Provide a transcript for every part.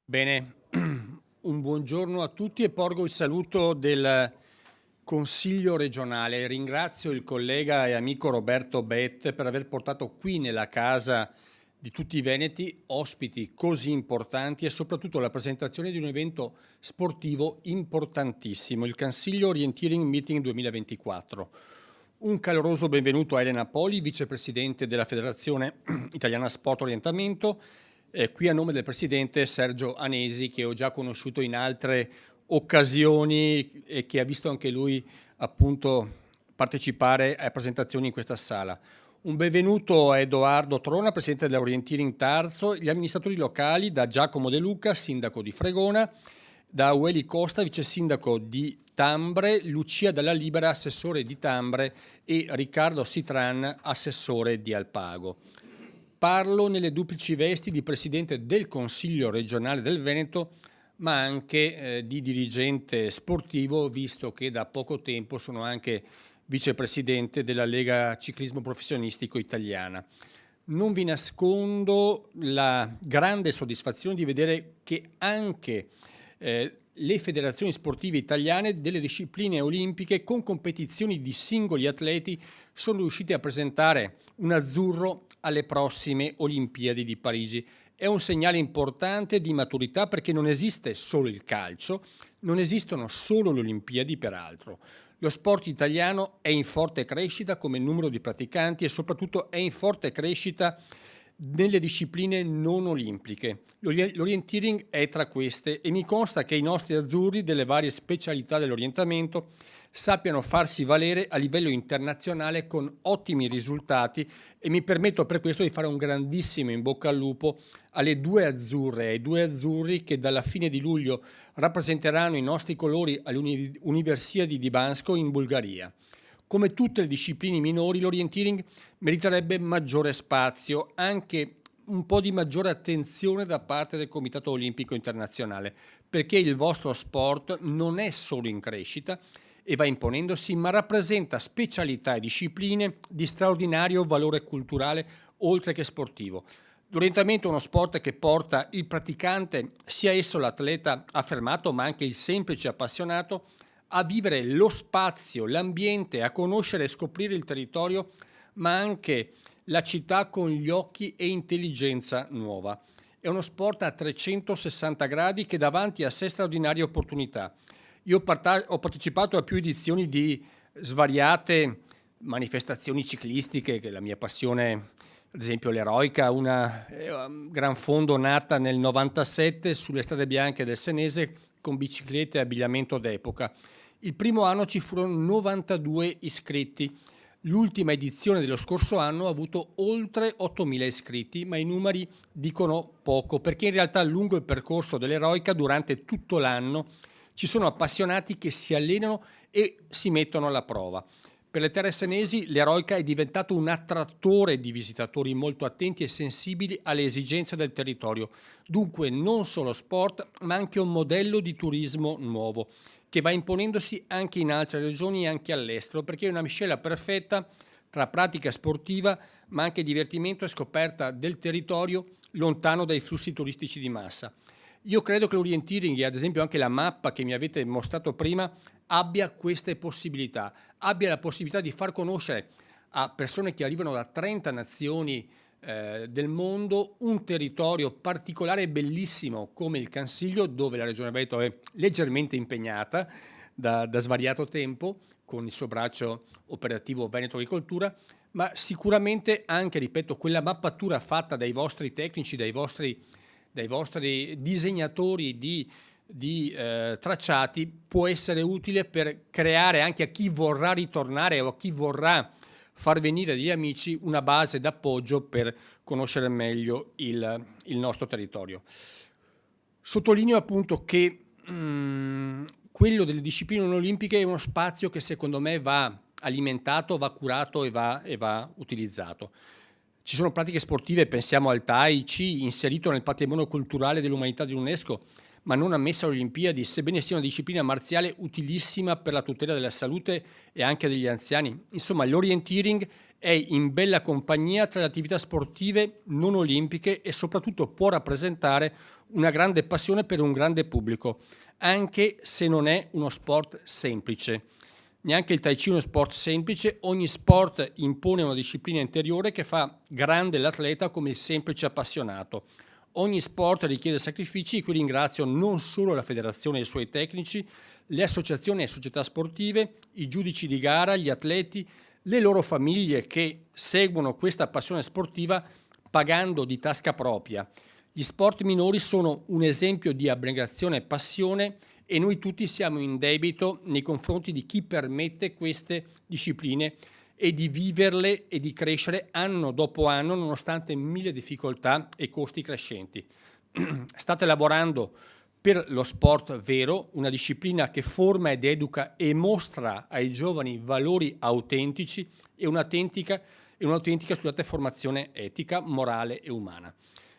Bene, un buongiorno a tutti e porgo il saluto del Consiglio regionale. Ringrazio il collega e amico Roberto Bet per aver portato qui nella casa di tutti i veneti ospiti così importanti e soprattutto la presentazione di un evento sportivo importantissimo, il Consiglio Orienteering Meeting 2024. Un caloroso benvenuto a Elena Poli, vicepresidente della Federazione Italiana Sport Orientamento, qui a nome del presidente Sergio Anesi, che ho già conosciuto in altre occasioni e che ha visto anche lui appunto partecipare a presentazioni in questa sala. Un benvenuto a Edoardo Trona, presidente dell'Orienteering Tarso, gli amministratori locali, da Giacomo De Luca, sindaco di Fregona, da Ueli Costa, vice sindaco di Tambre, Lucia Dalla Libera, assessore di Tambre, e Riccardo Sitran, assessore di Alpago. Parlo nelle duplici vesti di presidente del Consiglio regionale del Veneto, ma anche di dirigente sportivo, visto che da poco tempo sono anche vicepresidente della Lega Ciclismo Professionistico Italiana. Non vi nascondo la grande soddisfazione di vedere che anche le federazioni sportive italiane delle discipline olimpiche con competizioni di singoli atleti sono riuscite a presentare un azzurro alle prossime Olimpiadi di Parigi. È un segnale importante di maturità, perché non esiste solo il calcio, non esistono solo le Olimpiadi peraltro. Lo sport italiano è in forte crescita come numero di praticanti e soprattutto è in forte crescita nelle discipline non olimpiche. L'orienteering è tra queste e mi consta che i nostri azzurri delle varie specialità dell'orientamento sappiano farsi valere a livello internazionale con ottimi risultati, e mi permetto per questo di fare un grandissimo in bocca al lupo alle due azzurre e ai due azzurri che dalla fine di luglio rappresenteranno i nostri colori all'Universiadi di Bansko in Bulgaria. Come tutte le discipline minori, l'orienteering meriterebbe maggiore spazio, anche un po' di maggiore attenzione da parte del Comitato Olimpico Internazionale, perché il vostro sport non è solo in crescita e va imponendosi, ma rappresenta specialità e discipline di straordinario valore culturale oltre che sportivo. L'orientamento è uno sport che porta il praticante, sia esso l'atleta affermato ma anche il semplice appassionato, a vivere lo spazio, l'ambiente, a conoscere e scoprire il territorio, ma anche la città con gli occhi e intelligenza nuova. È uno sport a 360 gradi che davanti a sé straordinarie opportunità. Io ho partecipato a più edizioni di svariate manifestazioni ciclistiche, che è la mia passione, ad esempio l'Eroica, una gran fondo nata nel 97 sulle strade bianche del Senese con biciclette e abbigliamento d'epoca. Il primo anno ci furono 92 iscritti. L'ultima edizione dello scorso anno ha avuto oltre 8.000 iscritti, ma i numeri dicono poco, perché in realtà lungo il percorso dell'Eroica, durante tutto l'anno, ci sono appassionati che si allenano e si mettono alla prova. Per le terre senesi l'Eroica è diventato un attrattore di visitatori molto attenti e sensibili alle esigenze del territorio. Dunque non solo sport, ma anche un modello di turismo nuovo, che va imponendosi anche in altre regioni e anche all'estero, perché è una miscela perfetta tra pratica sportiva, ma anche divertimento e scoperta del territorio lontano dai flussi turistici di massa. Io credo che l'orienteering, e ad esempio anche la mappa che mi avete mostrato prima, abbia queste possibilità, abbia la possibilità di far conoscere a persone che arrivano da 30 nazioni del mondo un territorio particolare e bellissimo come il Consiglio, dove la Regione Veneto è leggermente impegnata da svariato tempo con il suo braccio operativo Veneto Agricoltura, ma sicuramente anche, ripeto, quella mappatura fatta dai vostri tecnici, dai vostri disegnatori di tracciati può essere utile per creare anche a chi vorrà ritornare o a chi vorrà far venire degli amici una base d'appoggio per conoscere meglio il nostro territorio. Sottolineo appunto che quello delle discipline non olimpiche è uno spazio che secondo me va alimentato, va curato e va utilizzato. Ci sono pratiche sportive, pensiamo al Tai Chi, inserito nel patrimonio culturale dell'umanità dell'UNESCO, ma non ammessa alle Olimpiadi, sebbene sia una disciplina marziale utilissima per la tutela della salute e anche degli anziani. Insomma, l'orienteering è in bella compagnia tra le attività sportive non olimpiche e soprattutto può rappresentare una grande passione per un grande pubblico, anche se non è uno sport semplice. Neanche il Tai Chi è uno sport semplice, ogni sport impone una disciplina interiore che fa grande l'atleta come il semplice appassionato. Ogni sport richiede sacrifici, qui ringrazio non solo la federazione e i suoi tecnici, le associazioni e società sportive, i giudici di gara, gli atleti, le loro famiglie che seguono questa passione sportiva pagando di tasca propria. Gli sport minori sono un esempio di abnegazione e passione e noi tutti siamo in debito nei confronti di chi permette queste discipline e di viverle e di crescere anno dopo anno nonostante mille difficoltà e costi crescenti. State lavorando per lo sport vero, una disciplina che forma ed educa e mostra ai giovani valori autentici e un'autentica formazione etica, morale e umana.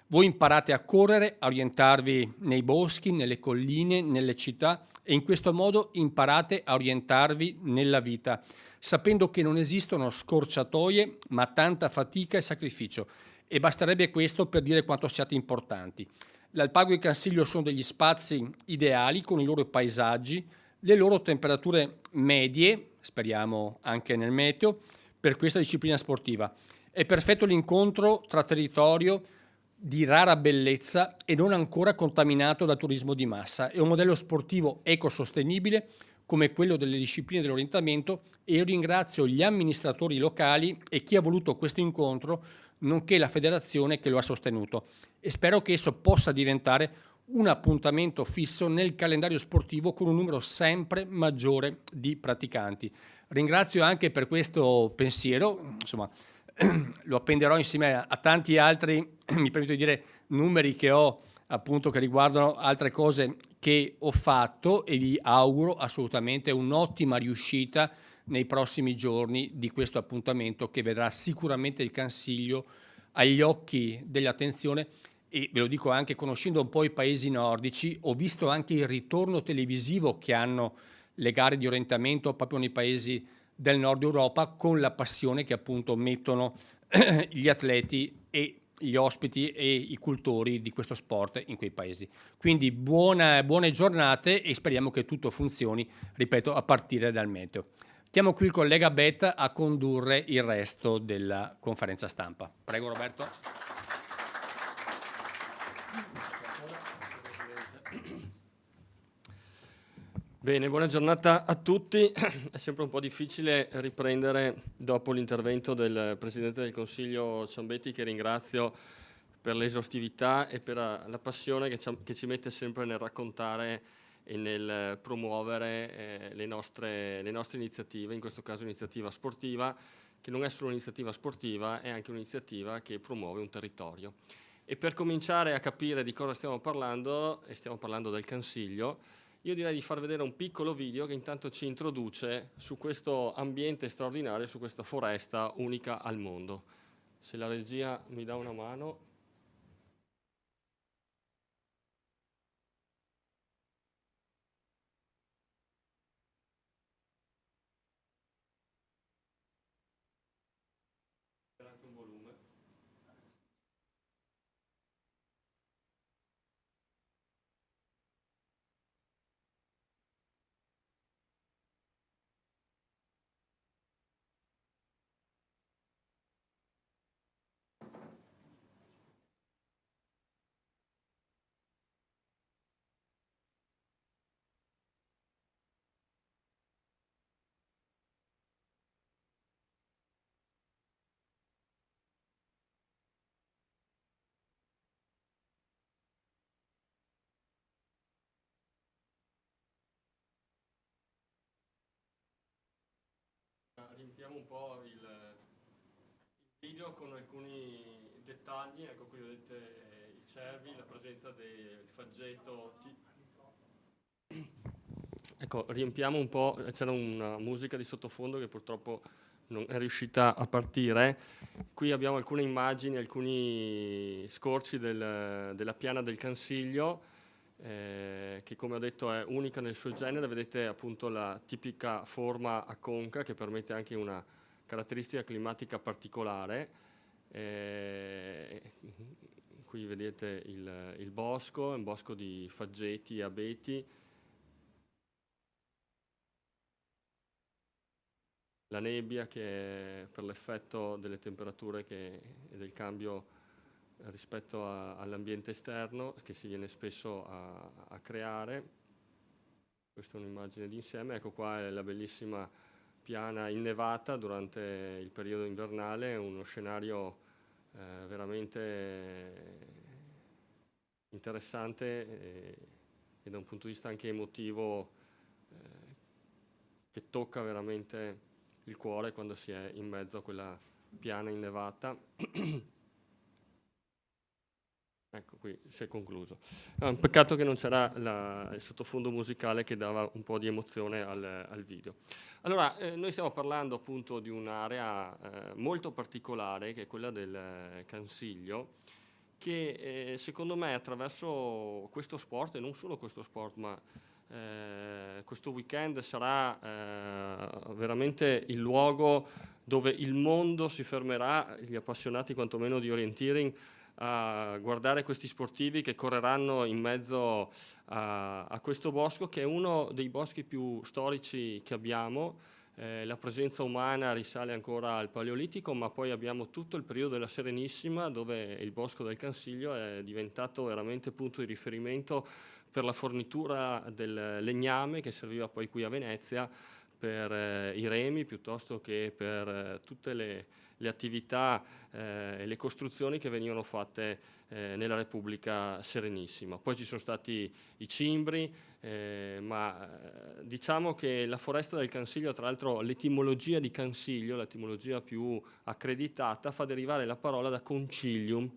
Voi imparate a correre, a orientarvi nei boschi, nelle colline, nelle città e in questo modo imparate a orientarvi nella vita, sapendo che non esistono scorciatoie, ma tanta fatica e sacrificio. E basterebbe questo per dire quanto siate importanti. L'Alpago e il Cansiglio sono degli spazi ideali con i loro paesaggi, le loro temperature medie, speriamo anche nel meteo, per questa disciplina sportiva. È perfetto l'incontro tra territorio di rara bellezza e non ancora contaminato da turismo di massa. È un modello sportivo ecosostenibile come quello delle discipline dell'orientamento e io ringrazio gli amministratori locali e chi ha voluto questo incontro, nonché la federazione che lo ha sostenuto e spero che esso possa diventare un appuntamento fisso nel calendario sportivo con un numero sempre maggiore di praticanti. Ringrazio anche per questo pensiero, insomma, lo appenderò insieme a tanti altri, mi permetto di dire, numeri che ho appunto che riguardano altre cose che ho fatto e vi auguro assolutamente un'ottima riuscita nei prossimi giorni di questo appuntamento che vedrà sicuramente il Cansiglio agli occhi dell'attenzione e ve lo dico anche conoscendo un po' i paesi nordici, ho visto anche il ritorno televisivo che hanno le gare di orientamento proprio nei paesi del nord Europa con la passione che appunto mettono gli atleti e gli ospiti e i cultori di questo sport in quei paesi. Quindi buone giornate e speriamo che tutto funzioni, ripeto, a partire dal meteo. Chiamo qui il collega Bet a condurre il resto della conferenza stampa. Prego Roberto. Bene, buona giornata a tutti. È sempre un po' difficile riprendere dopo l'intervento del Presidente del Consiglio Ciambetti, che ringrazio per l'esaustività e per la passione che ci mette sempre nel raccontare e nel promuovere le nostre iniziative, in questo caso iniziativa sportiva, che non è solo un'iniziativa sportiva, è anche un'iniziativa che promuove un territorio. E per cominciare a capire di cosa stiamo parlando, e stiamo parlando del Consiglio, io direi di far vedere un piccolo video che intanto ci introduce su questo ambiente straordinario, su questa foresta unica al mondo. Se la regia mi dà una mano. Anche un volume. Riempiamo un po' il video con alcuni dettagli. Ecco, qui vedete i cervi, la presenza del faggetto. Ecco, riempiamo un po', c'era una musica di sottofondo che purtroppo non è riuscita a partire. Qui abbiamo alcune immagini, alcuni scorci della piana del Cansiglio, che come ho detto è unica nel suo genere. Vedete appunto la tipica forma a conca che permette anche una caratteristica climatica particolare. Qui vedete il bosco, è un bosco di faggeti e abeti. La nebbia che è per l'effetto delle temperature e del cambio rispetto all'ambiente esterno che si viene spesso a creare. Questa è un'immagine d'insieme, ecco qua è la bellissima piana innevata durante il periodo invernale, uno scenario veramente interessante e da un punto di vista anche emotivo che tocca veramente il cuore quando si è in mezzo a quella piana innevata. Ecco, qui si è concluso. È un peccato che non c'era il sottofondo musicale che dava un po' di emozione al video. Allora, noi stiamo parlando appunto di un'area molto particolare, che è quella del Cansiglio, che secondo me attraverso questo sport, e non solo questo sport, ma questo weekend sarà veramente il luogo dove il mondo si fermerà, gli appassionati quantomeno di orienteering, a guardare questi sportivi che correranno in mezzo a questo bosco, che è uno dei boschi più storici che abbiamo. La presenza umana risale ancora al Paleolitico, ma poi abbiamo tutto il periodo della Serenissima, dove il bosco del Cansiglio è diventato veramente punto di riferimento per la fornitura del legname che serviva poi qui a Venezia per i remi, piuttosto che per tutte le attività e le costruzioni che venivano fatte nella Repubblica Serenissima. Poi ci sono stati i cimbri, ma diciamo che la foresta del Cansiglio, tra l'altro l'etimologia di Cansiglio, l'etimologia più accreditata, fa derivare la parola da concilium.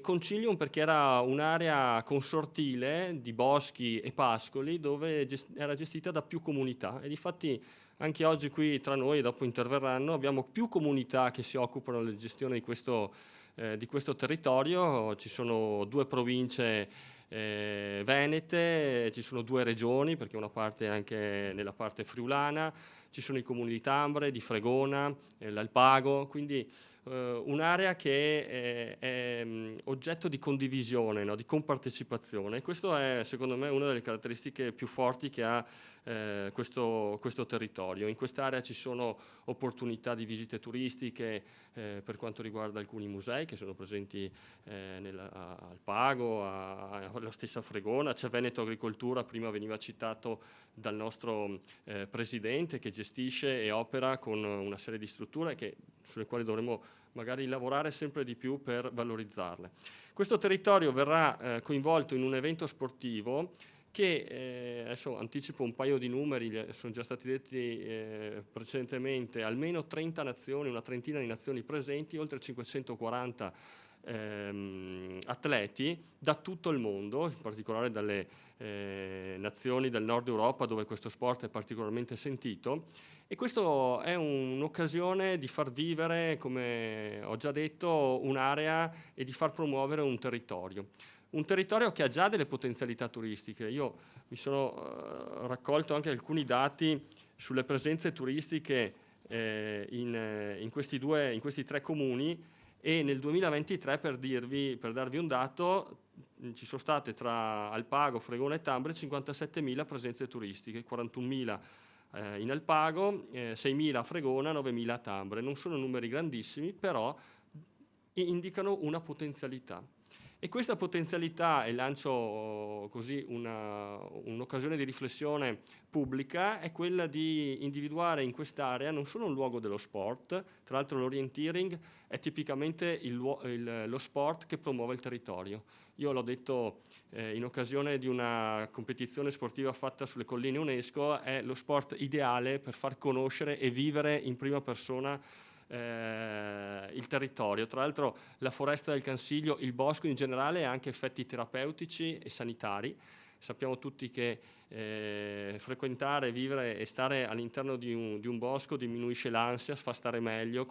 Concilium perché era un'area consortile di boschi e pascoli dove era gestita da più comunità, e difatti anche oggi qui tra noi, dopo interverranno, abbiamo più comunità che si occupano della gestione di questo territorio. Ci sono 2 province venete, ci sono 2 regioni, perché una parte è anche nella parte friulana, ci sono i comuni di Tambre, di Fregona, l'Alpago, quindi un'area che è oggetto di condivisione, no? Di compartecipazione, e questo è secondo me una delle caratteristiche più forti che ha questo territorio. In quest'area ci sono opportunità di visite turistiche per quanto riguarda alcuni musei che sono presenti al Pago, alla stessa Fregona. C'è Veneto Agricoltura, prima veniva citato dal nostro presidente, che gestisce e opera con una serie di strutture sulle quali dovremo magari lavorare sempre di più per valorizzarle. Questo territorio verrà coinvolto in un evento sportivo che, adesso anticipo un paio di numeri, sono già stati detti precedentemente, almeno 30 nazioni, una trentina di nazioni presenti, oltre 540 atleti da tutto il mondo, in particolare dalle nazioni del nord Europa, dove questo sport è particolarmente sentito, e questo è un'occasione di far vivere, come ho già detto, un'area e di far promuovere un territorio che ha già delle potenzialità turistiche. Io mi sono raccolto anche alcuni dati sulle presenze turistiche in questi 3 comuni, e nel 2023, per darvi un dato, ci sono state tra Alpago, Fregona e Tambre 57.000 presenze turistiche, 41.000 in Alpago, 6.000 a Fregona, 9.000 a Tambre. Non sono numeri grandissimi, però indicano una potenzialità. E questa potenzialità, e lancio così un'occasione di riflessione pubblica, è quella di individuare in quest'area non solo un luogo dello sport. Tra l'altro l'orienteering è tipicamente lo sport che promuove il territorio. Io l'ho detto in occasione di una competizione sportiva fatta sulle colline UNESCO, è lo sport ideale per far conoscere e vivere in prima persona il territorio. Tra l'altro la foresta del Cansiglio, il bosco in generale, ha anche effetti terapeutici e sanitari. Sappiamo tutti che frequentare, vivere e stare all'interno di un bosco diminuisce l'ansia, fa stare meglio,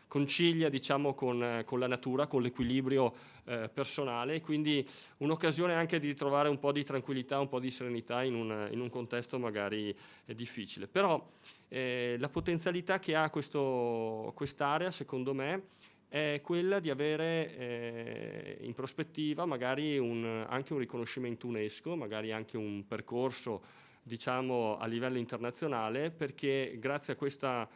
concilia, diciamo, con la natura, con l'equilibrio personale, quindi un'occasione anche di trovare un po' di tranquillità, un po' di serenità in un contesto magari difficile. Però la potenzialità che ha quest'area, secondo me, è quella di avere in prospettiva magari anche un riconoscimento UNESCO, magari anche un percorso, diciamo, a livello internazionale, perché grazie a questa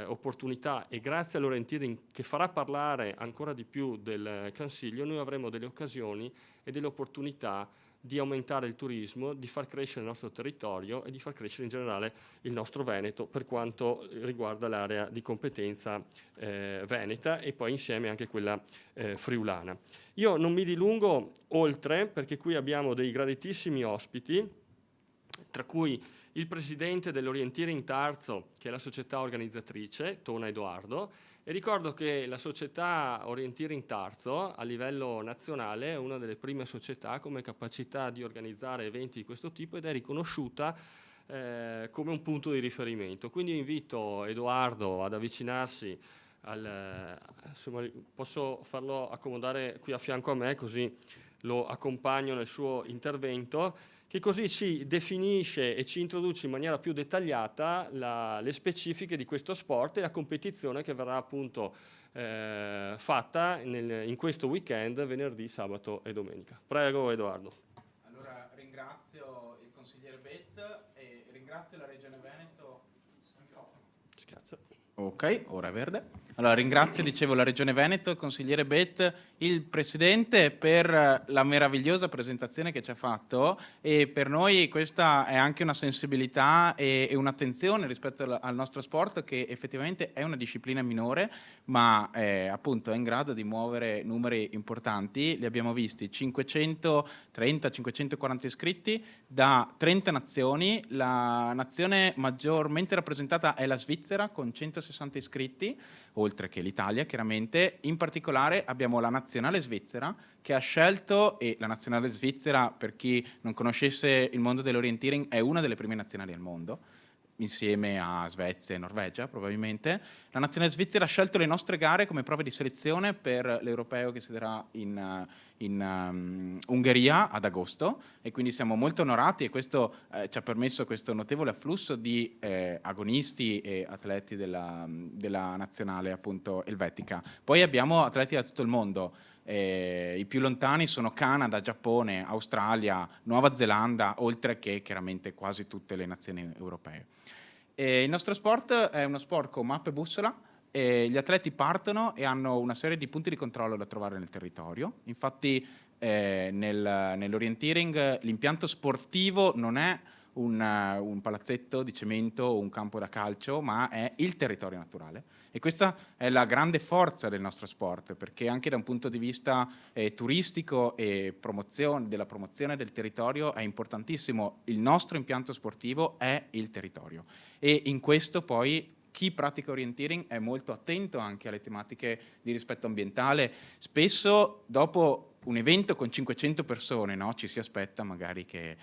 opportunità e grazie all'orienteering che farà parlare ancora di più del Consiglio, noi avremo delle occasioni e delle opportunità di aumentare il turismo, di far crescere il nostro territorio e di far crescere in generale il nostro Veneto per quanto riguarda l'area di competenza veneta e poi insieme anche quella friulana. Io non mi dilungo oltre, perché qui abbiamo dei graditissimi ospiti, tra cui il presidente dell'Orienteering Tarzo, che è la società organizzatrice, Tona Edoardo, e ricordo che la società Orienteering Tarzo a livello nazionale è una delle prime società come capacità di organizzare eventi di questo tipo ed è riconosciuta come un punto di riferimento. Quindi invito Edoardo ad avvicinarsi insomma, posso farlo accomodare qui a fianco a me, così lo accompagno nel suo intervento, che così ci definisce e ci introduce in maniera più dettagliata le specifiche di questo sport e la competizione che verrà appunto fatta in questo weekend, venerdì, sabato e domenica. Prego Edoardo. Allora ringrazio il consigliere Bet e ringrazio la Regione Veneto. Scherzo. Ok, ora è verde. Allora ringrazio, dicevo, la Regione Veneto, il consigliere Bet, il Presidente per la meravigliosa presentazione che ci ha fatto, e per noi questa è anche una sensibilità e un'attenzione rispetto al nostro sport, che effettivamente è una disciplina minore, ma appunto è in grado di muovere numeri importanti. Li abbiamo visti, 530-540 iscritti da 30 nazioni. La nazione maggiormente rappresentata è la Svizzera con 160 iscritti, oltre che l'Italia chiaramente. In particolare abbiamo la nazionale svizzera che ha scelto, e la nazionale svizzera, per chi non conoscesse il mondo dell'orienteering, è una delle prime nazionali al mondo, insieme a Svezia e Norvegia probabilmente. La nazionale svizzera ha scelto le nostre gare come prove di selezione per l'europeo che si terrà in Ungheria ad agosto, e quindi siamo molto onorati, e questo ci ha permesso questo notevole afflusso di agonisti e atleti della nazionale appunto elvetica. Poi abbiamo atleti da tutto il mondo. I più lontani sono Canada, Giappone, Australia, Nuova Zelanda, oltre che chiaramente quasi tutte le nazioni europee. Il nostro sport è uno sport con mappa e bussola. Gli atleti partono e hanno una serie di punti di controllo da trovare nel territorio. Infatti nell'orienteering l'impianto sportivo non è un palazzetto di cemento o un campo da calcio, ma è il territorio naturale, e questa è la grande forza del nostro sport, perché anche da un punto di vista turistico e della promozione del territorio è importantissimo. Il nostro impianto sportivo è il territorio, e in questo poi chi pratica orienteering è molto attento anche alle tematiche di rispetto ambientale. Spesso dopo un evento con 500 persone, no, ci si aspetta magari che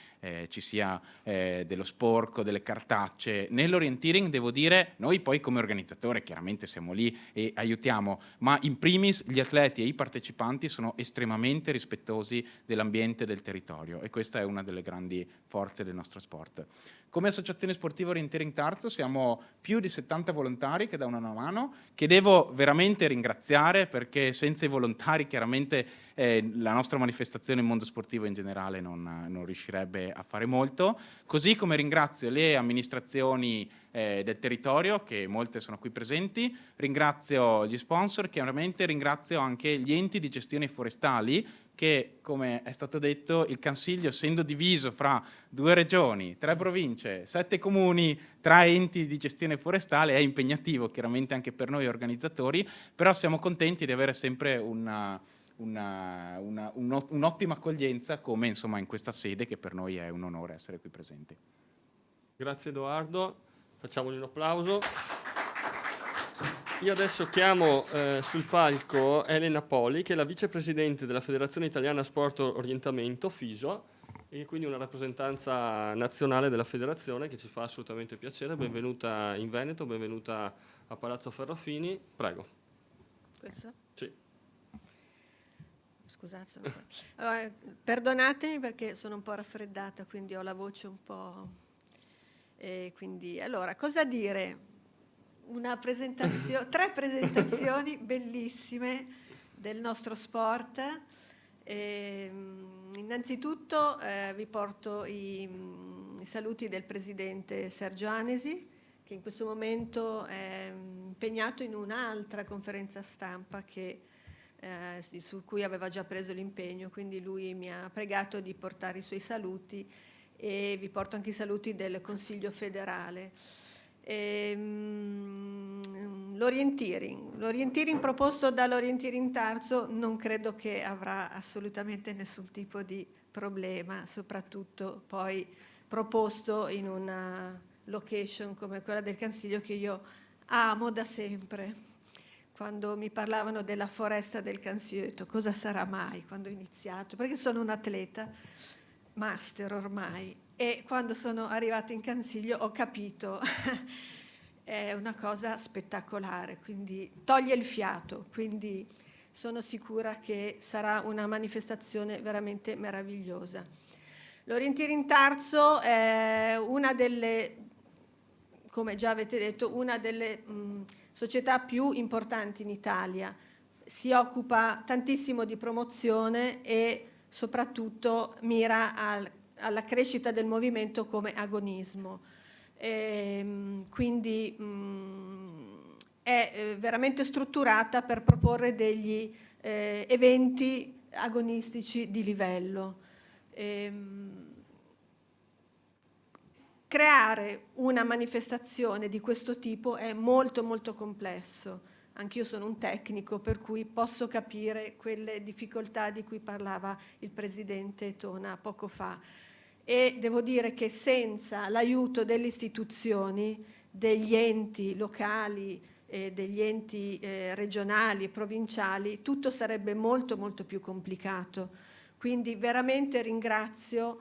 ci sia dello sporco, delle cartacce. Nell'orienteering devo dire, noi poi come organizzatore chiaramente siamo lì e aiutiamo, ma in primis gli atleti e i partecipanti sono estremamente rispettosi dell'ambiente e del territorio, e questa è una delle grandi forze del nostro sport. Come Associazione Sportiva Orienteering Tarzo siamo più di 70 volontari che danno una mano, che devo veramente ringraziare, perché senza i volontari chiaramente la nostra manifestazione in mondo sportivo in generale non riuscirebbe a fare molto. Così come ringrazio le amministrazioni del territorio, che molte sono qui presenti, ringrazio gli sponsor, chiaramente ringrazio anche gli enti di gestione forestali, che, come è stato detto, il Consiglio, essendo diviso fra 2 regioni, 3 province, 7 comuni, 3 enti di gestione forestale, è impegnativo chiaramente anche per noi organizzatori, però siamo contenti di avere sempre un'ottima accoglienza, come insomma in questa sede, che per noi è un onore essere qui presenti. Grazie Edoardo, facciamogli un applauso. Io adesso chiamo sul palco Elena Poli, che è la vicepresidente della Federazione Italiana Sport Orientamento, FISO, e quindi una rappresentanza nazionale della federazione che ci fa assolutamente piacere. Benvenuta in Veneto, benvenuta a Palazzo Ferrafini. Prego. Questo? Sì. Scusate, allora, perdonatemi perché sono un po' raffreddata, quindi ho la voce un po'... quindi, allora, cosa dire? Tre presentazioni bellissime del nostro sport. Innanzitutto vi porto i saluti del presidente Sergio Anesi, che in questo momento è impegnato in un'altra conferenza stampa su cui aveva già preso l'impegno, quindi lui mi ha pregato di portare i suoi saluti, e vi porto anche i saluti del Consiglio federale. L'orienteering proposto dall'Orienteering Tarso non credo che avrà assolutamente nessun tipo di problema, soprattutto poi proposto in una location come quella del Consiglio, che io amo da sempre. Quando mi parlavano della foresta del Consiglio, ho detto cosa sarà mai quando ho iniziato, perché sono un atleta master ormai, e quando sono arrivata in Consiglio ho capito è una cosa spettacolare, quindi toglie il fiato, quindi sono sicura che sarà una manifestazione veramente meravigliosa. L'Orienteering Tarso è una delle, come già avete detto, una delle società più importanti in Italia. Si occupa tantissimo di promozione e soprattutto mira alla crescita del movimento come agonismo. Quindi è veramente strutturata per proporre degli eventi agonistici di livello. Creare una manifestazione di questo tipo è molto molto complesso. Anch'io sono un tecnico, per cui posso capire quelle difficoltà di cui parlava il presidente Tona poco fa. E devo dire che senza l'aiuto delle istituzioni, degli enti locali, degli enti regionali e provinciali, tutto sarebbe molto molto più complicato. Quindi veramente ringrazio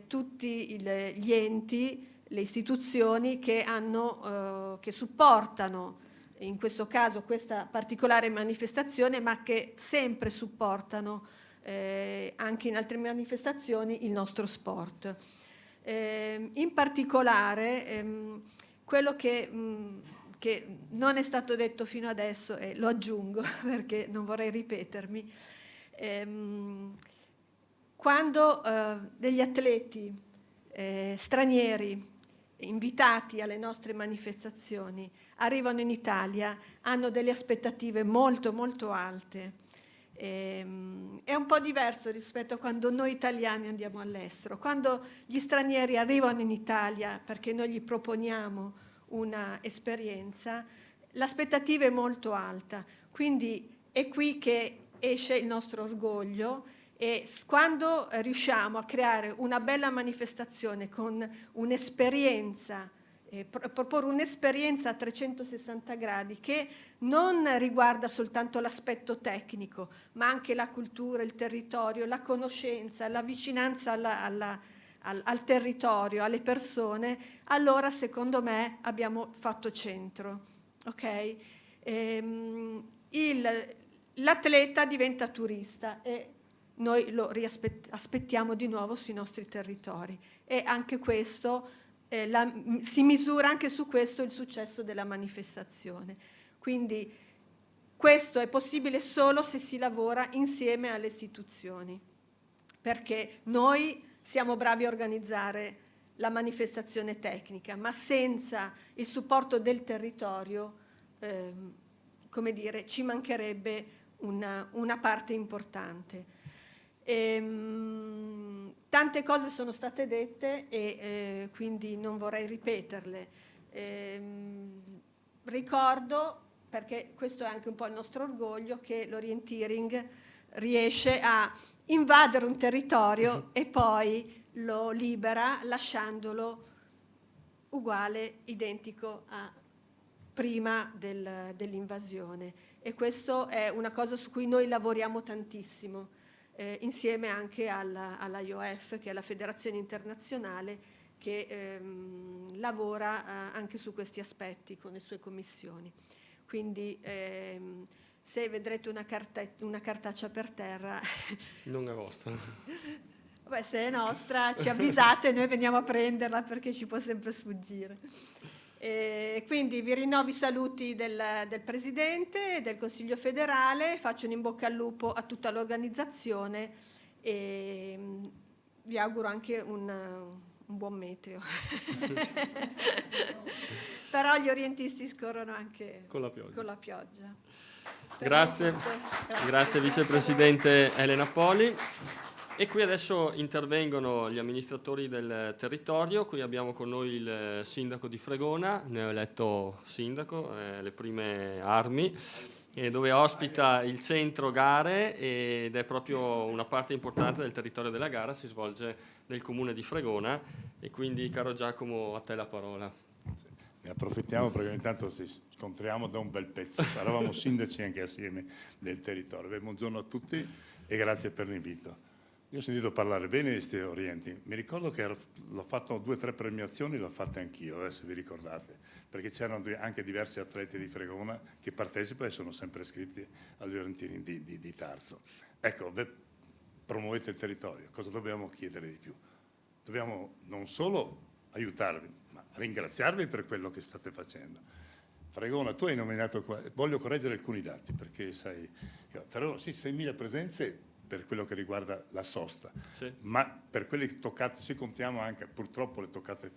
tutti gli enti, le istituzioni che supportano in questo caso questa particolare manifestazione, ma che sempre supportano anche in altre manifestazioni il nostro sport. In particolare quello che non è stato detto fino adesso, e lo aggiungo perché non vorrei ripetermi, quando degli atleti stranieri invitati alle nostre manifestazioni arrivano in Italia, hanno delle aspettative molto molto alte. È un po' diverso rispetto a quando noi italiani andiamo all'estero. Quando gli stranieri arrivano in Italia perché noi gli proponiamo una esperienza, l'aspettativa è molto alta, quindi è qui che esce il nostro orgoglio. E quando riusciamo a creare una bella manifestazione con un'esperienza, proporre un'esperienza a 360 gradi che non riguarda soltanto l'aspetto tecnico, ma anche la cultura, il territorio, la conoscenza, la vicinanza al territorio, alle persone, allora secondo me abbiamo fatto centro. Okay? L'atleta diventa turista e noi lo aspettiamo di nuovo sui nostri territori, e anche questo si misura anche su questo il successo della manifestazione. Quindi questo è possibile solo se si lavora insieme alle istituzioni, perché noi siamo bravi a organizzare la manifestazione tecnica, ma senza il supporto del territorio, come dire, ci mancherebbe una parte importante. Tante cose sono state dette e quindi non vorrei ripeterle. Ricordo, perché questo è anche un po' il nostro orgoglio, che l'orienteering riesce a invadere un territorio e poi lo libera lasciandolo uguale, identico a prima dell'invasione. E questo è una cosa su cui noi lavoriamo tantissimo. insieme anche alla IOF, che è la federazione internazionale che lavora anche su questi aspetti con le sue commissioni. Quindi se vedrete una cartaccia per terra, non è vostra. Vabbè, se è nostra ci avvisate e noi veniamo a prenderla, perché ci può sempre sfuggire. Quindi vi rinnovo i saluti del Presidente del Consiglio federale, faccio un in bocca al lupo a tutta l'organizzazione e vi auguro anche un buon meteo. Però gli orientisti scorrono anche Con la pioggia. Con la pioggia. Grazie. Grazie Vicepresidente Elena Poli. E qui adesso intervengono gli amministratori del territorio. Qui abbiamo con noi il sindaco di Fregona, neoeletto sindaco, le prime armi, dove ospita il centro gare ed è proprio una parte importante del territorio della gara, si svolge nel comune di Fregona. E quindi, caro Giacomo, a te la parola. Ne approfittiamo perché ogni tanto ci scontriamo da un bel pezzo. Eravamo sindaci anche assieme del territorio. Buongiorno a tutti e grazie per l'invito. Io ho sentito parlare bene di questi orienti. Mi ricordo che l'ho fatto 2 o 3 premiazioni, l'ho fatta anch'io, se vi ricordate, perché c'erano anche diversi atleti di Fregona che partecipano e sono sempre iscritti agli orientini di Tarso. Ecco, promuovete il territorio. Cosa dobbiamo chiedere di più? Dobbiamo non solo aiutarvi, ma ringraziarvi per quello che state facendo. Fregona, tu hai nominato qua, voglio correggere alcuni dati, perché sai, Fregona, sì, 6.000 presenze per quello che riguarda la sosta, Sì. ma per quelle toccate, se contiamo anche purtroppo le toccate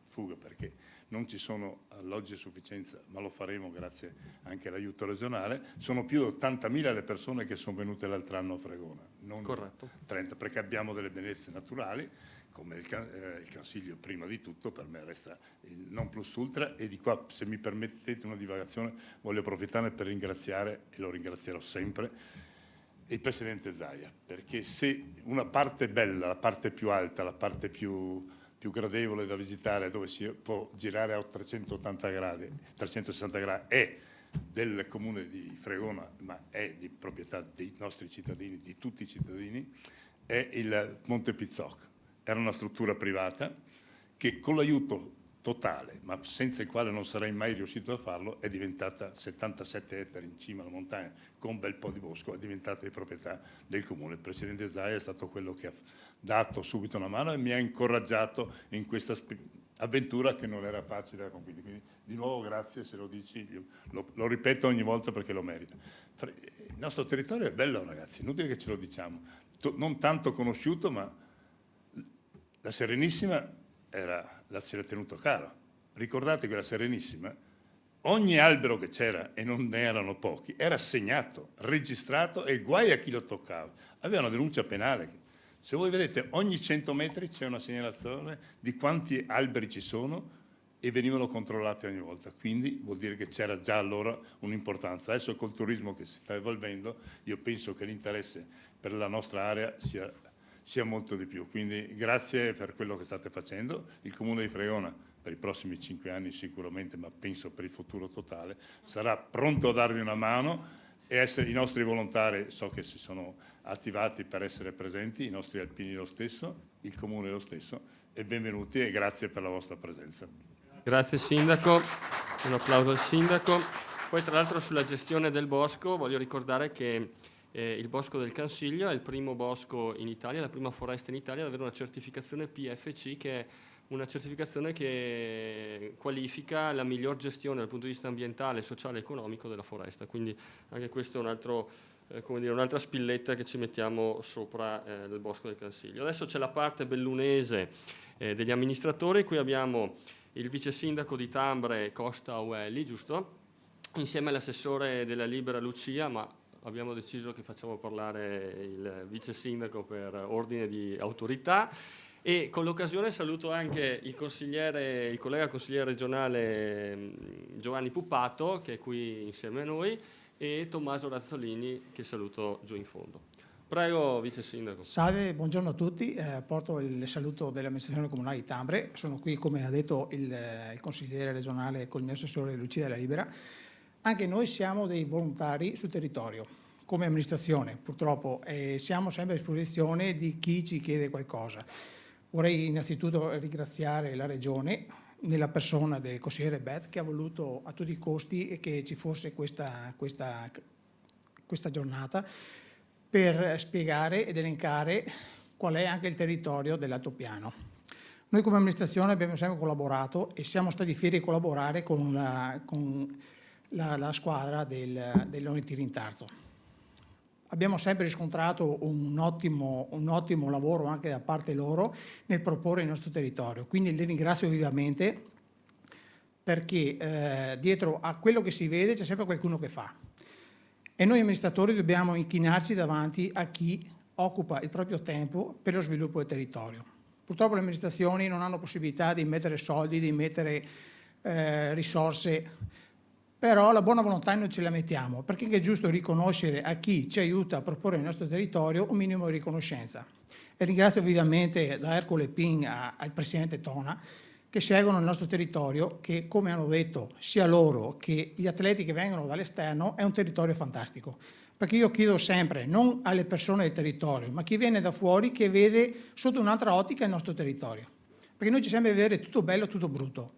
fuga, perché non ci sono alloggi a sufficienza, ma lo faremo grazie anche all'aiuto regionale, sono più di 80.000 le persone che sono venute l'altro anno a Fregona, non Corretto. 30, perché abbiamo delle bellezze naturali, come il Consiglio prima di tutto, per me resta il non plus ultra, e di qua, se mi permettete una divagazione, voglio approfittare per ringraziare, e lo ringrazierò sempre, il Presidente Zaia, perché se una parte bella, la parte più alta, la parte più gradevole da visitare, dove si può girare a 380 gradi, 360 gradi, è del comune di Fregona, ma è di proprietà dei nostri cittadini, di tutti i cittadini, è il Monte Pizzocco. Era una struttura privata che con l'aiuto totale, ma senza il quale non sarei mai riuscito a farlo, è diventata 77 ettari in cima alla montagna, con un bel po' di bosco, è diventata di proprietà del comune. Il Presidente Zaia è stato quello che ha dato subito una mano e mi ha incoraggiato in questa avventura che non era facile da compiere. Quindi di nuovo grazie, se lo dici, lo ripeto ogni volta perché lo merita. Il nostro territorio è bello, ragazzi, inutile che ce lo diciamo, non tanto conosciuto, ma la Serenissima se l'ha tenuto caro. Ricordate quella Serenissima? Ogni albero che c'era, e non ne erano pochi, era segnato, registrato, e guai a chi lo toccava. Aveva una denuncia penale. Se voi vedete, ogni 100 metri c'è una segnalazione di quanti alberi ci sono e venivano controllati ogni volta. Quindi vuol dire che c'era già allora un'importanza. Adesso col turismo che si sta evolvendo, io penso che l'interesse per la nostra area sia molto di più. Quindi grazie per quello che state facendo. Il Comune di Fregona per i prossimi 5 anni sicuramente, ma penso per il futuro totale, sarà pronto a darvi una mano, e i nostri volontari so che si sono attivati per essere presenti, i nostri alpini lo stesso, il Comune lo stesso, e benvenuti e grazie per la vostra presenza. Grazie Sindaco, un applauso al Sindaco. Poi tra l'altro sulla gestione del bosco voglio ricordare che il Bosco del Cansiglio è il primo bosco in Italia, la prima foresta in Italia ad avere una certificazione PFC, che è una certificazione che qualifica la miglior gestione dal punto di vista ambientale, sociale e economico della foresta. Quindi anche questo è un altro, un'altra spilletta che ci mettiamo sopra del Bosco del Cansiglio. Adesso c'è la parte bellunese degli amministratori. Qui abbiamo il vice sindaco di Tambre, Costa Auelli, giusto? Insieme all'assessore della Libera Lucia, ma abbiamo deciso che facciamo parlare il vice sindaco per ordine di autorità. E con l'occasione saluto anche il collega consigliere regionale Giovanni Puppato, che è qui insieme a noi, e Tommaso Razzolini, che saluto giù in fondo. Prego, vice sindaco. Salve, buongiorno a tutti. Porto il saluto dell'amministrazione comunale di Tambre. Sono qui, come ha detto il consigliere regionale, con il mio assessore Lucia della Libera. Anche noi siamo dei volontari sul territorio. come amministrazione, purtroppo, siamo sempre a disposizione di chi ci chiede qualcosa. Vorrei innanzitutto ringraziare la Regione, nella persona del consigliere Bet, che ha voluto a tutti i costi che ci fosse questa giornata per spiegare ed elencare qual è anche il territorio dell'altopiano. Noi come amministrazione abbiamo sempre collaborato e siamo stati fieri di collaborare con la squadra del Laurentino Rintarzo. Abbiamo sempre riscontrato un ottimo lavoro anche da parte loro nel proporre il nostro territorio. Quindi li ringrazio vivamente perché dietro a quello che si vede c'è sempre qualcuno che fa. E noi amministratori dobbiamo inchinarci davanti a chi occupa il proprio tempo per lo sviluppo del territorio. Purtroppo le amministrazioni non hanno possibilità di mettere soldi, di mettere risorse, però la buona volontà noi ce la mettiamo, perché è giusto riconoscere a chi ci aiuta a proporre il nostro territorio un minimo di riconoscenza. E ringrazio vivamente da Ercole Pin al Presidente Tona che seguono il nostro territorio, che come hanno detto sia loro che gli atleti che vengono dall'esterno è un territorio fantastico. Perché io chiedo sempre, non alle persone del territorio, ma chi viene da fuori che vede sotto un'altra ottica il nostro territorio. Perché noi ci sembra vedere tutto bello, tutto brutto.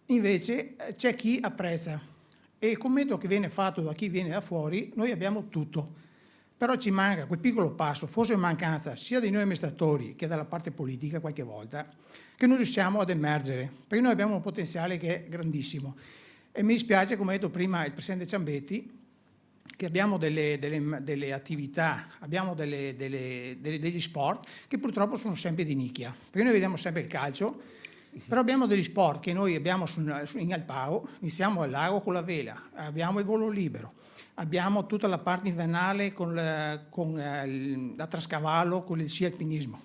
Invece c'è chi apprezza. E il commento che viene fatto da chi viene da fuori, noi abbiamo tutto, però ci manca quel piccolo passo, forse in mancanza sia dei noi amministratori che dalla parte politica qualche volta, che non riusciamo ad emergere, perché noi abbiamo un potenziale che è grandissimo. E mi dispiace, come ha detto prima il Presidente Ciambetti, che abbiamo delle attività, abbiamo degli sport che purtroppo sono sempre di nicchia, perché noi vediamo sempre il calcio, però abbiamo degli sport che noi abbiamo in Alpago, iniziamo al lago con la vela, abbiamo il volo libero, abbiamo tutta la parte invernale con la trascavallo, con il sci alpinismo.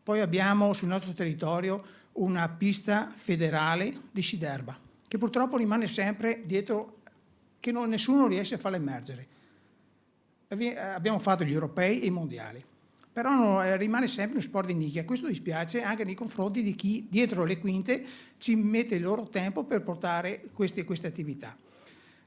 Poi abbiamo sul nostro territorio una pista federale di sci d'erba, che purtroppo rimane sempre dietro, che nessuno riesce a farla emergere. Abbiamo fatto gli europei e i mondiali. Però rimane sempre un sport di nicchia. Questo dispiace anche nei confronti di chi dietro le quinte ci mette il loro tempo per portare queste attività.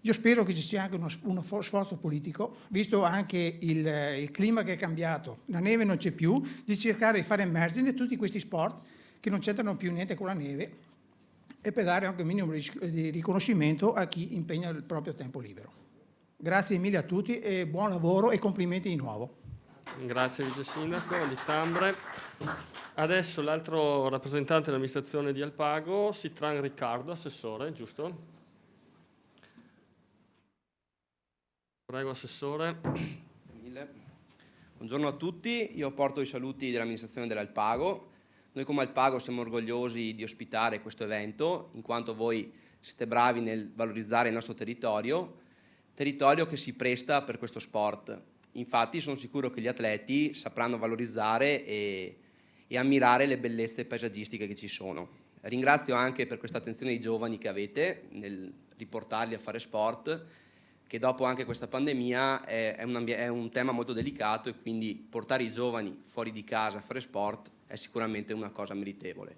Io spero che ci sia anche uno sforzo politico, visto anche il clima che è cambiato, la neve non c'è più, di cercare di fare emergere tutti questi sport che non c'entrano più niente con la neve e per dare anche un minimo di riconoscimento a chi impegna il proprio tempo libero. Grazie mille a tutti e buon lavoro e complimenti di nuovo. Grazie Vice Sindaco di Tambre. Adesso l'altro rappresentante dell'amministrazione di Alpago, Sitran Riccardo, assessore, giusto? Prego Assessore. Grazie mille. Buongiorno a tutti, io porto i saluti dell'amministrazione dell'Alpago. Noi come Alpago siamo orgogliosi di ospitare questo evento, in quanto voi siete bravi nel valorizzare il nostro territorio che si presta per questo sport. Infatti sono sicuro che gli atleti sapranno valorizzare e ammirare le bellezze paesaggistiche che ci sono. Ringrazio anche per questa attenzione ai giovani che avete nel riportarli a fare sport, che dopo anche questa pandemia è un tema molto delicato e quindi portare i giovani fuori di casa a fare sport è sicuramente una cosa meritevole.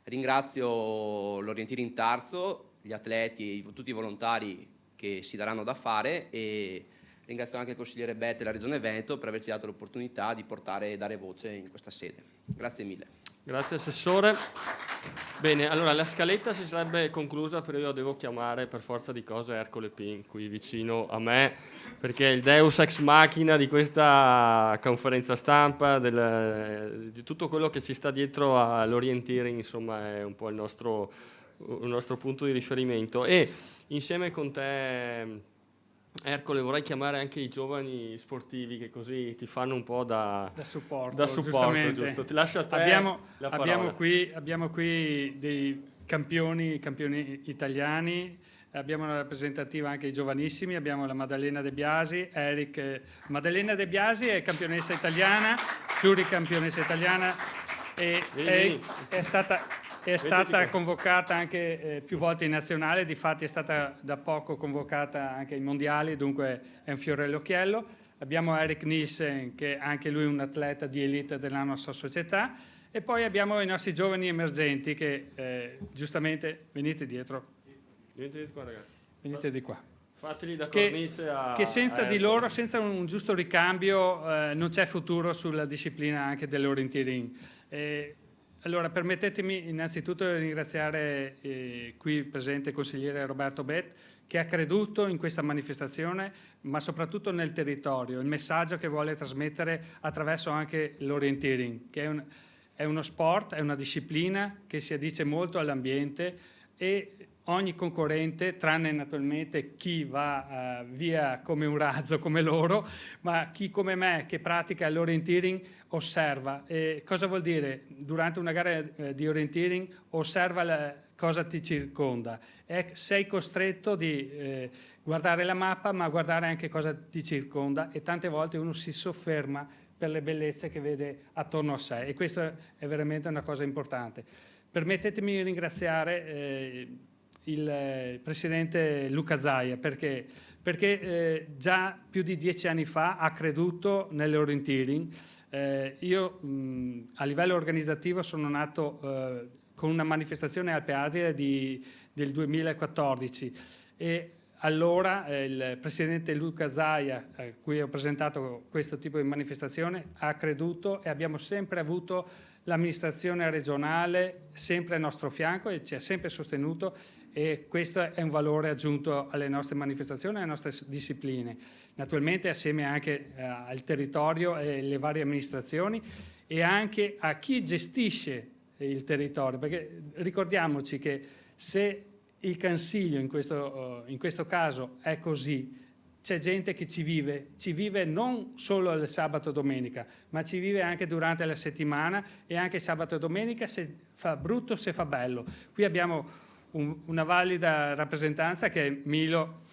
Ringrazio l'Orientino Rintarzo, gli atleti e tutti i volontari che si daranno da fare e ringrazio anche il consigliere Bet e la Regione Veneto per averci dato l'opportunità di portare e dare voce in questa sede. Grazie mille. Grazie Assessore. Bene, allora la scaletta si sarebbe conclusa, però io devo chiamare per forza di cose Ercole Pin qui vicino a me, perché è il deus ex machina di questa conferenza stampa, di tutto quello che ci sta dietro all'orienteering, insomma è un po' il nostro punto di riferimento. E insieme con te Ercole vorrei chiamare anche i giovani sportivi che così ti fanno un po' da supporto, giusto? Ti lascio a te la parola. Abbiamo qui dei campioni italiani, abbiamo una rappresentativa anche ai giovanissimi, abbiamo la Maddalena De Biasi, Maddalena De Biasi è campionessa italiana, pluricampionessa italiana e è stata convocata anche più volte in nazionale, difatti è stata da poco convocata anche ai mondiali, dunque è un fiore all'occhiello. Abbiamo Erik Nielsen, che anche lui è un atleta di elite della nostra società, e poi abbiamo i nostri giovani emergenti che giustamente venite dietro. Venite di qua, ragazzi. Venite di qua. Fateli da che, cornice a che senza a di Ercole. loro, senza un giusto ricambio, non c'è futuro sulla disciplina anche dell'orienteering. Allora, permettetemi innanzitutto di ringraziare qui presente il consigliere Roberto Bet, che ha creduto in questa manifestazione, ma soprattutto nel territorio, il messaggio che vuole trasmettere attraverso anche l'orienteering, che è uno sport, è una disciplina che si addice molto all'ambiente e ogni concorrente, tranne naturalmente chi va via come un razzo come loro, ma chi come me che pratica l'orienteering osserva. E cosa vuol dire? Durante una gara di orienteering osserva cosa ti circonda. Sei costretto di guardare la mappa, ma guardare anche cosa ti circonda, e tante volte uno si sofferma per le bellezze che vede attorno a sé, e questo è veramente una cosa importante. Permettetemi di ringraziare il presidente Luca Zaia perché già più di 10 anni fa ha creduto nell'orienteering. Io a livello organizzativo sono nato con una manifestazione Alpe Adria del 2014 e allora il presidente Luca Zaia, a cui ho presentato questo tipo di manifestazione, ha creduto, e abbiamo sempre avuto l'amministrazione regionale sempre al nostro fianco e ci ha sempre sostenuto, e questo è un valore aggiunto alle nostre manifestazioni, alle nostre discipline. Naturalmente assieme anche al territorio e alle varie amministrazioni e anche a chi gestisce il territorio, perché ricordiamoci che se il Consiglio in questo caso è così, c'è gente che ci vive non solo il sabato e domenica, ma ci vive anche durante la settimana, e anche sabato e domenica, se fa brutto, se fa bello. Qui abbiamo una valida rappresentanza che è Milo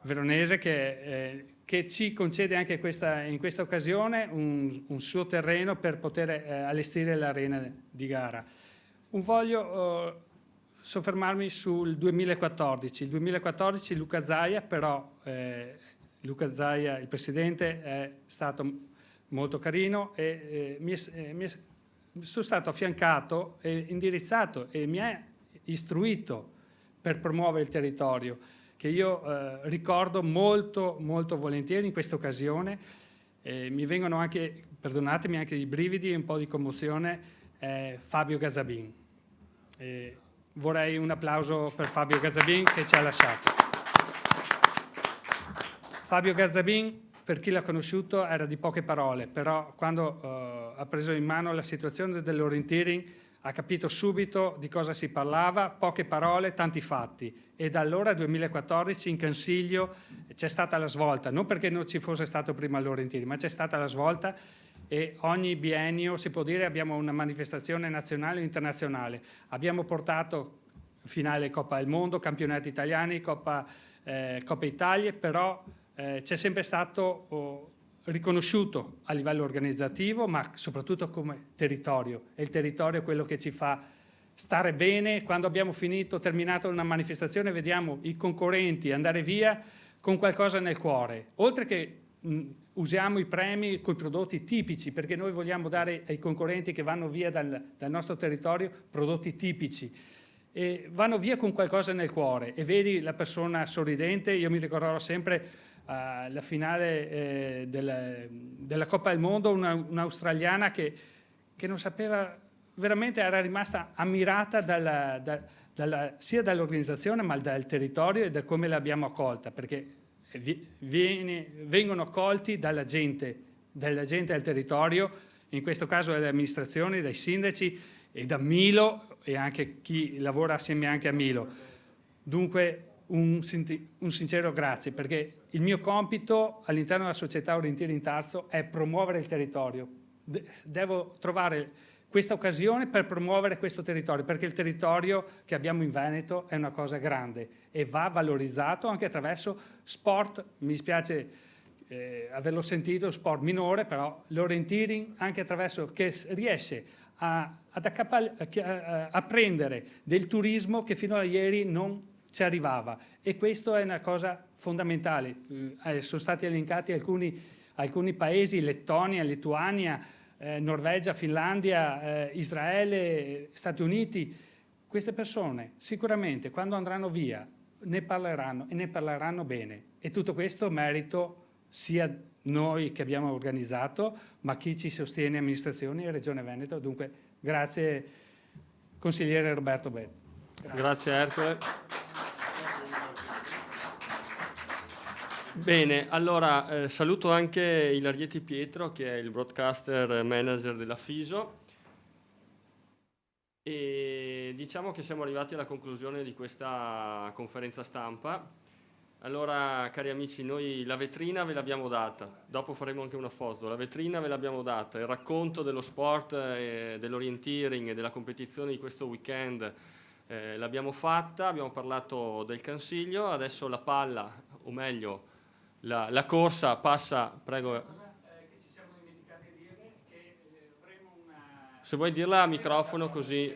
Veronese, che ci concede anche in questa occasione un suo terreno per poter allestire l'arena di gara. Voglio soffermarmi sul 2014. Il 2014 Luca Zaia, però, Luca Zaia, il presidente, è stato molto carino e sono stato affiancato e indirizzato e mi ha istruito per promuovere il territorio, che io ricordo molto, molto volentieri in questa occasione. Mi vengono anche, perdonatemi, anche i brividi e un po' di commozione, Fabio Gazzabin. Vorrei un applauso per Fabio Gazzabin che ci ha lasciato. Fabio Gazzabin, per chi l'ha conosciuto, era di poche parole, però quando ha preso in mano la situazione dell'orienteering ha capito subito di cosa si parlava, poche parole, tanti fatti, e da allora, 2014, in Consiglio c'è stata la svolta, non perché non ci fosse stato prima l'orienteering, ma c'è stata la svolta, e ogni biennio, si può dire, abbiamo una manifestazione nazionale e internazionale. Abbiamo portato finale Coppa del Mondo, campionati italiani, Coppa Italia, però c'è sempre stato riconosciuto a livello organizzativo, ma soprattutto come territorio. E il territorio è quello che ci fa stare bene. Quando abbiamo terminato una manifestazione, vediamo i concorrenti andare via con qualcosa nel cuore. Oltre che usiamo i premi con i prodotti tipici, perché noi vogliamo dare ai concorrenti che vanno via dal nostro territorio prodotti tipici. E vanno via con qualcosa nel cuore, e vedi la persona sorridente. Io mi ricorderò sempre la finale della Coppa del Mondo, un'australiana che non sapeva, veramente era rimasta ammirata sia dall'organizzazione ma dal territorio e da come l'abbiamo accolta, perché vengono accolti dalla gente del territorio, in questo caso dalle amministrazioni, dai sindaci e da Milo e anche chi lavora assieme anche a Milo. Dunque un sincero grazie, perché il mio compito all'interno della società Orienteering Tarso è promuovere il territorio. Devo trovare questa occasione per promuovere questo territorio, perché il territorio che abbiamo in Veneto è una cosa grande e va valorizzato anche attraverso sport. Mi dispiace averlo sentito, sport minore, però l'orienteering anche attraverso che riesce a prendere del turismo che fino a ieri non ci arrivava, e questo è una cosa fondamentale. Sono stati elencati alcuni paesi: Lettonia, Lituania, Norvegia, Finlandia, Israele, Stati Uniti. Queste persone sicuramente quando andranno via ne parleranno e ne parleranno bene. E tutto questo merito sia noi che abbiamo organizzato, ma chi ci sostiene, amministrazioni e Regione Veneto. Dunque, grazie consigliere Roberto Bet. Grazie Ercole. Bene, allora saluto anche Ilarieti Pietro, che è il broadcaster manager della FISO, e diciamo che siamo arrivati alla conclusione di questa conferenza stampa. Allora, cari amici, noi la vetrina ve l'abbiamo data, dopo faremo anche una foto, la vetrina ve l'abbiamo data, il racconto dello sport, dell'orienteering e della competizione di questo weekend l'abbiamo fatta, abbiamo parlato del Consiglio, adesso la palla, o meglio, la corsa passa, prego. Che ci siamo dimenticati di dire che avremo una... Se vuoi dirla a microfono così,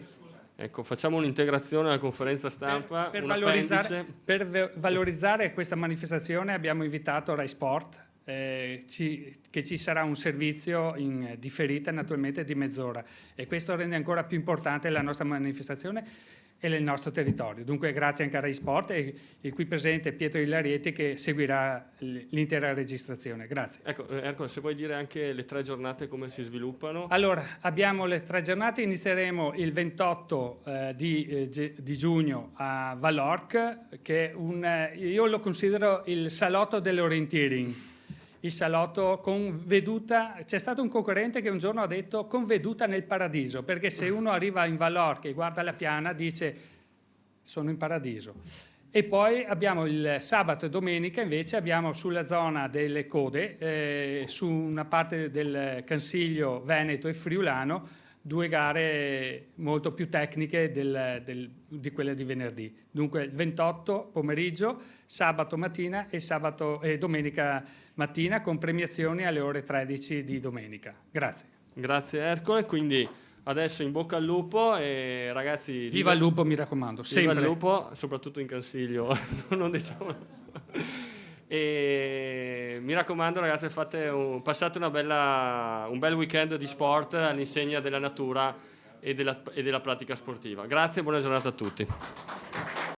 ecco, facciamo un'integrazione alla conferenza stampa, per un appendice. per valorizzare questa manifestazione abbiamo invitato Rai Sport, che ci sarà un servizio in differita naturalmente di mezz'ora, e questo rende ancora più importante la nostra manifestazione e il nostro territorio. Dunque grazie anche a Rai Sport e il qui presente Pietro Ilarieti che seguirà l'intera registrazione. Grazie. Ecco, se vuoi dire anche le 3 giornate come si sviluppano. Allora, abbiamo le 3 giornate, inizieremo il 28 di giugno a Vallorc, che è io lo considero il salotto dell'orienteering. Il salotto con veduta, c'è stato un concorrente che un giorno ha detto con veduta nel paradiso, perché se uno arriva in Vallorc e guarda la piana dice sono in paradiso. E poi abbiamo il sabato e domenica invece abbiamo sulla zona delle code, su una parte del Consiglio Veneto e Friulano, 2 gare molto più tecniche di quelle di venerdì. Dunque il 28 pomeriggio, sabato mattina e domenica mattina, con premiazioni alle ore 13 di domenica. Grazie. Grazie Ercole, quindi adesso in bocca al lupo e ragazzi... Viva il lupo, mi raccomando, sempre. Viva il lupo, soprattutto in Consiglio, non diciamo... E mi raccomando ragazzi, passate un bel weekend di sport all'insegna della natura e della pratica sportiva. Grazie e buona giornata a tutti.